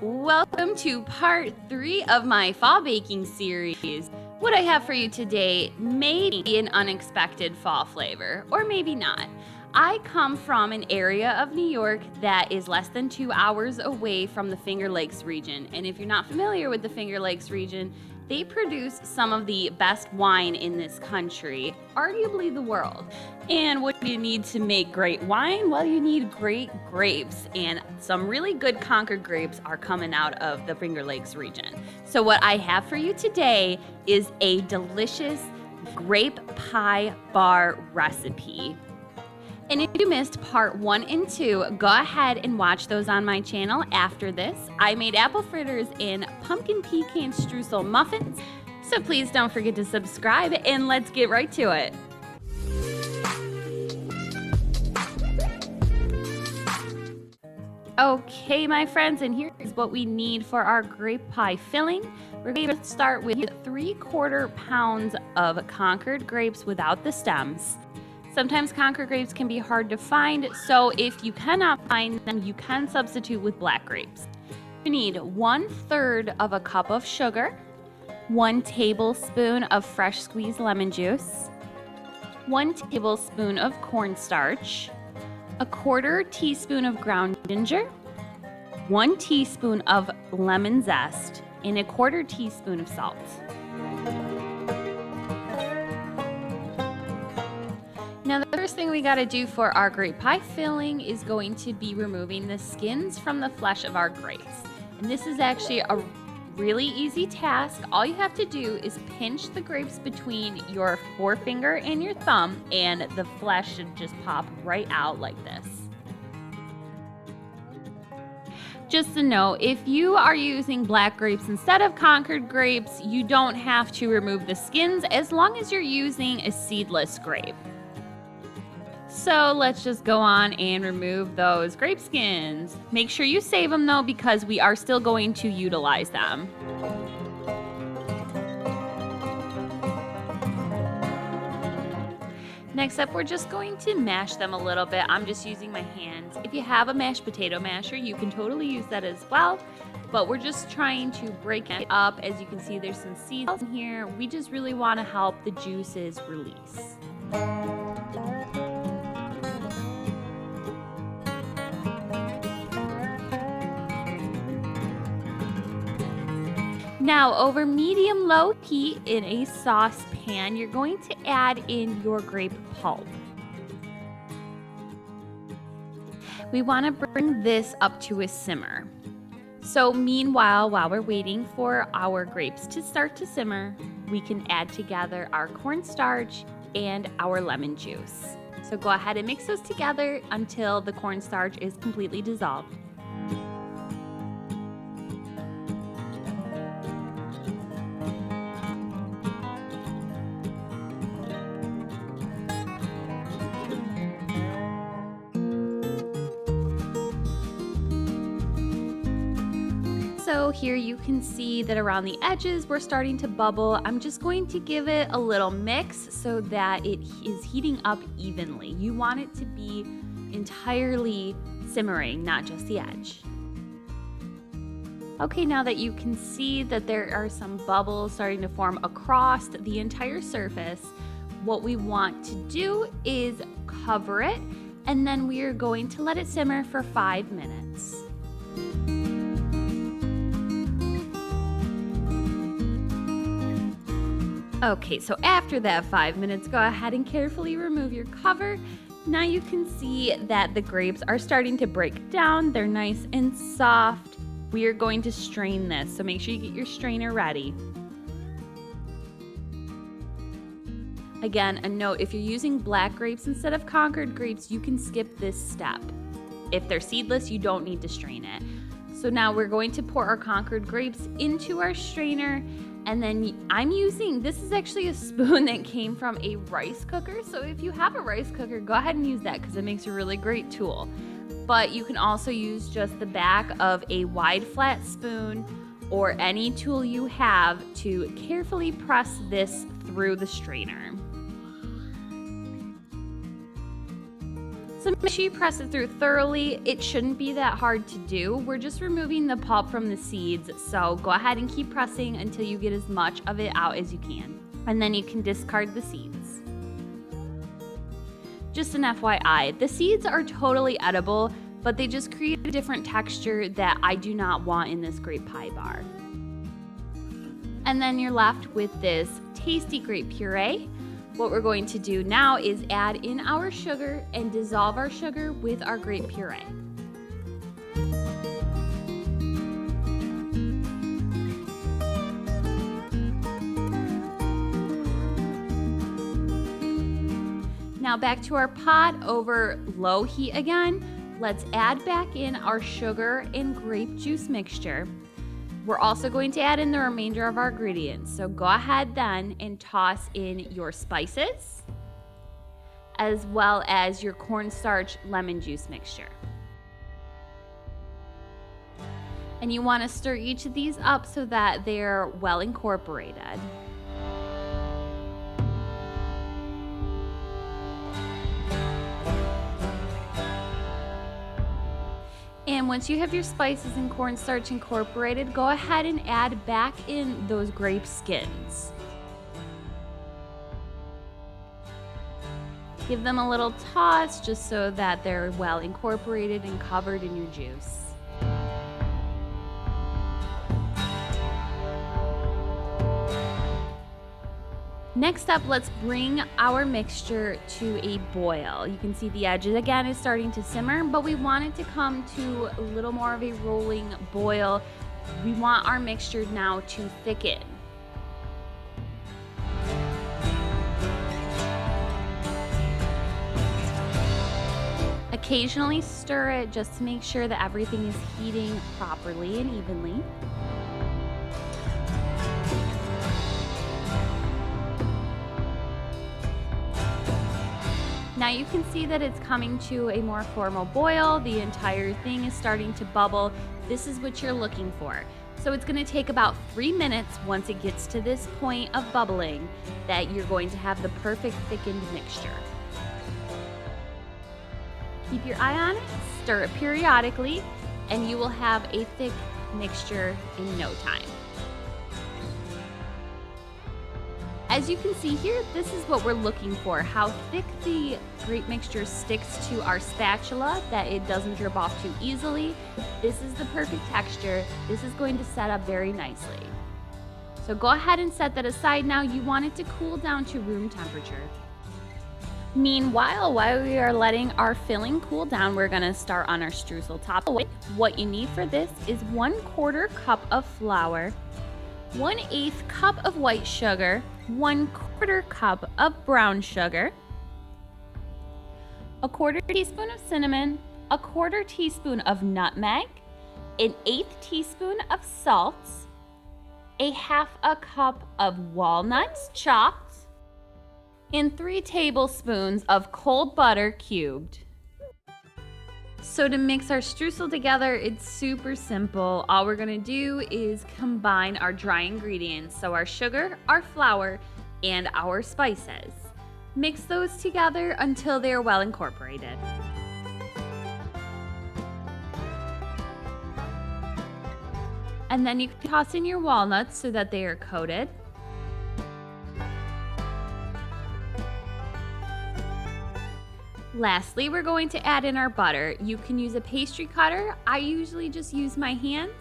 Welcome to part 3 of my fall baking series. What I have for you today may be an unexpected fall flavor, or maybe not. I come from an area of New York that is less than 2 hours away from the Finger Lakes region. And if you're not familiar with the Finger Lakes region, they produce some of the best wine in this country, arguably the world. And what do you need to make great wine? Well, you need great grapes, and some really good Concord grapes are coming out of the Finger Lakes region. So what I have for you today is a delicious grape pie bar recipe. And if you missed part 1 and 2, go ahead and watch those on my channel after this. I made apple fritters and pumpkin pecan streusel muffins, so please don't forget to subscribe and let's get right to it. Okay, my friends, and here is what we need for our grape pie filling. We're going to start with 3/4 pounds of Concord grapes without the stems. Sometimes Concord grapes can be hard to find, so if you cannot find them, you can substitute with black grapes. You need 1/3 of a cup of sugar, 1 tablespoon of fresh squeezed lemon juice, 1 tablespoon of cornstarch, 1/4 teaspoon of ground ginger, 1 teaspoon of lemon zest, and 1/4 teaspoon of salt. Now the first thing we got to do for our grape pie filling is going to be removing the skins from the flesh of our grapes. And this is actually a really easy task. All you have to do is pinch the grapes between your forefinger and your thumb, and the flesh should just pop right out like this. Just a note, if you are using black grapes instead of Concord grapes, you don't have to remove the skins as long as you're using a seedless grape. So let's just go on and remove those grape skins. Make sure you save them though, because we are still going to utilize them. Next up, we're just going to mash them a little bit. I'm just using my hands. If you have a mashed potato masher, you can totally use that as well. But we're just trying to break it up. As you can see, there's some seeds in here. We just really want to help the juices release. Now, over medium-low heat in a saucepan, you're going to add in your grape pulp. We want to bring this up to a simmer. So meanwhile, while we're waiting for our grapes to start to simmer, we can add together our cornstarch and our lemon juice. So go ahead and mix those together until the cornstarch is completely dissolved. So here you can see that around the edges we're starting to bubble. I'm just going to give it a little mix so that it is heating up evenly. You want it to be entirely simmering, not just the edge. Okay, now that you can see that there are some bubbles starting to form across the entire surface, what we want to do is cover it, and then we are going to let it simmer for 5 minutes. Okay, so after that 5 minutes, go ahead and carefully remove your cover. Now you can see that the grapes are starting to break down. They're nice and soft. We are going to strain this, so make sure you get your strainer ready. Again, a note, if you're using black grapes instead of Concord grapes, you can skip this step. If they're seedless, you don't need to strain it. So now we're going to pour our Concord grapes into our strainer. And then I'm using, this is actually a spoon that came from a rice cooker. So if you have a rice cooker, go ahead and use that because it makes a really great tool. But you can also use just the back of a wide flat spoon or any tool you have to carefully press this through the strainer. So make sure you press it through thoroughly. It shouldn't be that hard to do. We're just removing the pulp from the seeds, so go ahead and keep pressing until you get as much of it out as you can. And then you can discard the seeds. Just an FYI, the seeds are totally edible, but they just create a different texture that I do not want in this grape pie bar. And then you're left with this tasty grape puree. What we're going to do now is add in our sugar and dissolve our sugar with our grape puree. Now back to our pot over low heat again. Let's add back in our sugar and grape juice mixture. We're also going to add in the remainder of our ingredients. So go ahead then and toss in your spices, as well as your cornstarch lemon juice mixture. And you want to stir each of these up so that they're well incorporated. And once you have your spices and cornstarch incorporated, go ahead and add back in those grape skins. Give them a little toss just so that they're well incorporated and covered in your juice. Next up, let's bring our mixture to a boil. You can see the edges again is starting to simmer, but we want it to come to a little more of a rolling boil. We want our mixture now to thicken. Occasionally stir it just to make sure that everything is heating properly and evenly. Now you can see that it's coming to a more formal boil. The entire thing is starting to bubble. This is what you're looking for. So it's going to take about 3 minutes once it gets to this point of bubbling that you're going to have the perfect thickened mixture. Keep your eye on it, stir it periodically, and you will have a thick mixture in no time. As you can see here, this is what we're looking for, how thick the grape mixture sticks to our spatula, that it doesn't drip off too easily. This is the perfect texture. This is going to set up very nicely. So go ahead and set that aside now. You want it to cool down to room temperature. Meanwhile, while we are letting our filling cool down, we're gonna start on our streusel topping. What you need for this is 1/4 cup of flour, 1/8 cup of white sugar, 1/4 cup of brown sugar, 1/4 teaspoon of cinnamon, 1/4 teaspoon of nutmeg, 1/8 teaspoon of salt, 1/2 cup of walnuts chopped, and 3 tablespoons of cold butter cubed. So to mix our streusel together, it's super simple. All we're gonna do is combine our dry ingredients, so our sugar, our flour, and our spices. Mix those together until they are well incorporated. And then you can toss in your walnuts so that they are coated. Lastly, we're going to add in our butter. You can use a pastry cutter. I usually just use my hands.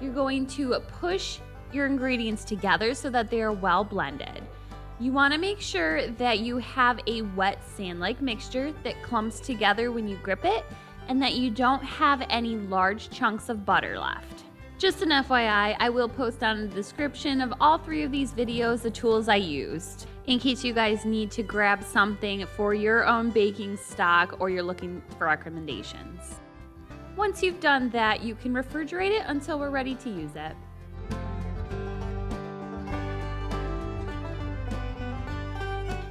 You're going to push your ingredients together so that they are well blended. You want to make sure that you have a wet sand-like mixture that clumps together when you grip it, and that you don't have any large chunks of butter left. Just an FYI, I will post down in the description of all 3 of these videos the tools I used, in case you guys need to grab something for your own baking stock or you're looking for recommendations. Once you've done that, you can refrigerate it until we're ready to use it.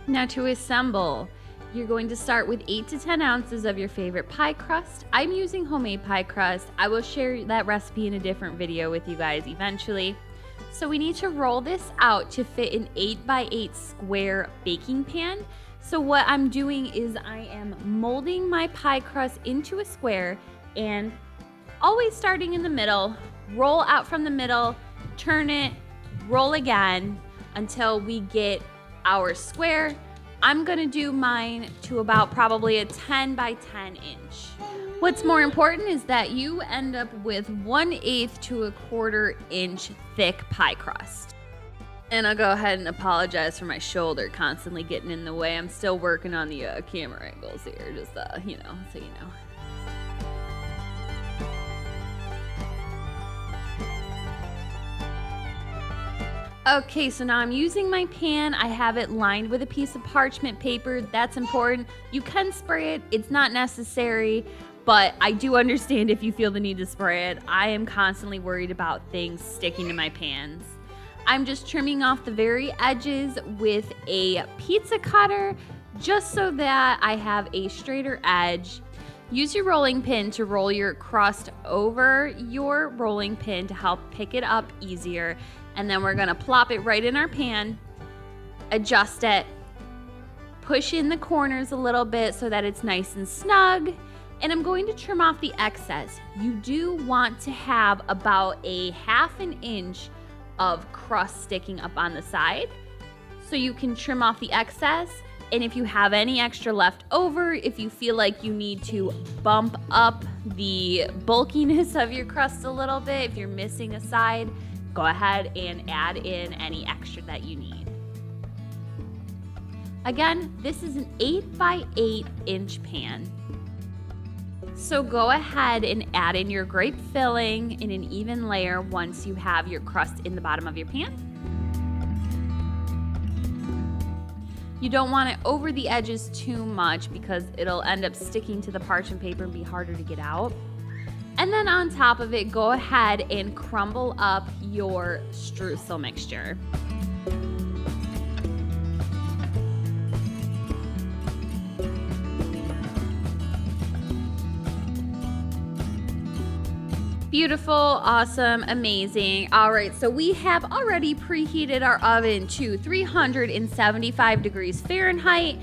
Now to assemble, you're going to start with 8 to 10 ounces of your favorite pie crust. I'm using homemade pie crust. I will share that recipe in a different video with you guys eventually. So we need to roll this out to fit an 8x8 square baking pan. So what I'm doing is I am molding my pie crust into a square and always starting in the middle, roll out from the middle, turn it, roll again until we get our square. I'm gonna do mine to about probably a 10 by 10 inch. What's more important is that you end up with 1/8 to 1/4 inch thick pie crust. And I'll go ahead and apologize for my shoulder constantly getting in the way. I'm still working on the camera angles here, just so you know. Okay, so now I'm using my pan. I have it lined with a piece of parchment paper. That's important. You can spray it. It's not necessary, but I do understand if you feel the need to spray it. I am constantly worried about things sticking to my pans. I'm just trimming off the very edges with a pizza cutter just so that I have a straighter edge. Use your rolling pin to roll your crust over your rolling pin to help pick it up easier. And then we're gonna plop it right in our pan, adjust it, push in the corners a little bit so that it's nice and snug. And I'm going to trim off the excess. You do want to have about a 1/2 inch of crust sticking up on the side so you can trim off the excess. And if you have any extra left over, if you feel like you need to bump up the bulkiness of your crust a little bit, if you're missing a side, go ahead and add in any extra that you need. Again, this is an 8 by 8 inch pan. So go ahead and add in your grape filling in an even layer once you have your crust in the bottom of your pan. You don't want it over the edges too much because it'll end up sticking to the parchment paper and be harder to get out. And then on top of it, go ahead and crumble up your streusel mixture. Beautiful, awesome, amazing. All right, so we have already preheated our oven to 375 degrees Fahrenheit.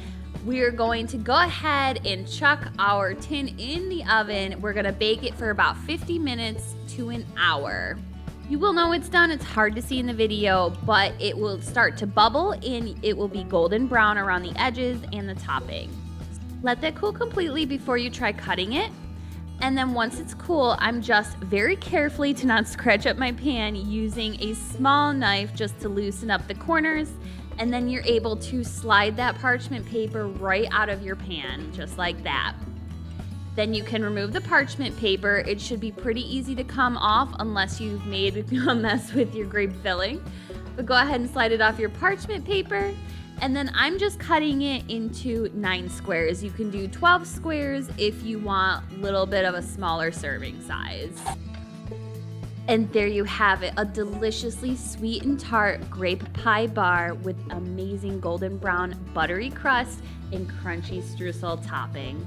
We're going to go ahead and chuck our tin in the oven. We're gonna bake it for about 50 minutes to an hour. You will know it's done. It's hard to see in the video, but it will start to bubble and it will be golden brown around the edges and the topping. Let that cool completely before you try cutting it. And then once it's cool, I'm just very carefully to not scratch up my pan using a small knife just to loosen up the corners. And then you're able to slide that parchment paper right out of your pan, just like that. Then you can remove the parchment paper. It should be pretty easy to come off unless you've made a mess with your grape filling. But go ahead and slide it off your parchment paper. And then I'm just cutting it into 9 squares. You can do 12 squares if you want a little bit of a smaller serving size. And there you have it, a deliciously sweet and tart grape pie bar with amazing golden brown buttery crust and crunchy streusel topping.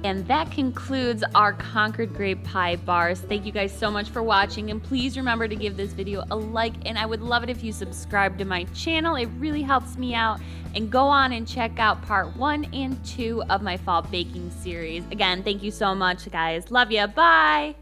And that concludes our Concord Grape Pie Bars. Thank you guys so much for watching, and please remember to give this video a like, and I would love it if you subscribe to my channel. It really helps me out. And go on and check out part 1 and 2 of my fall baking series. Again, thank you so much, guys. Love ya. Bye.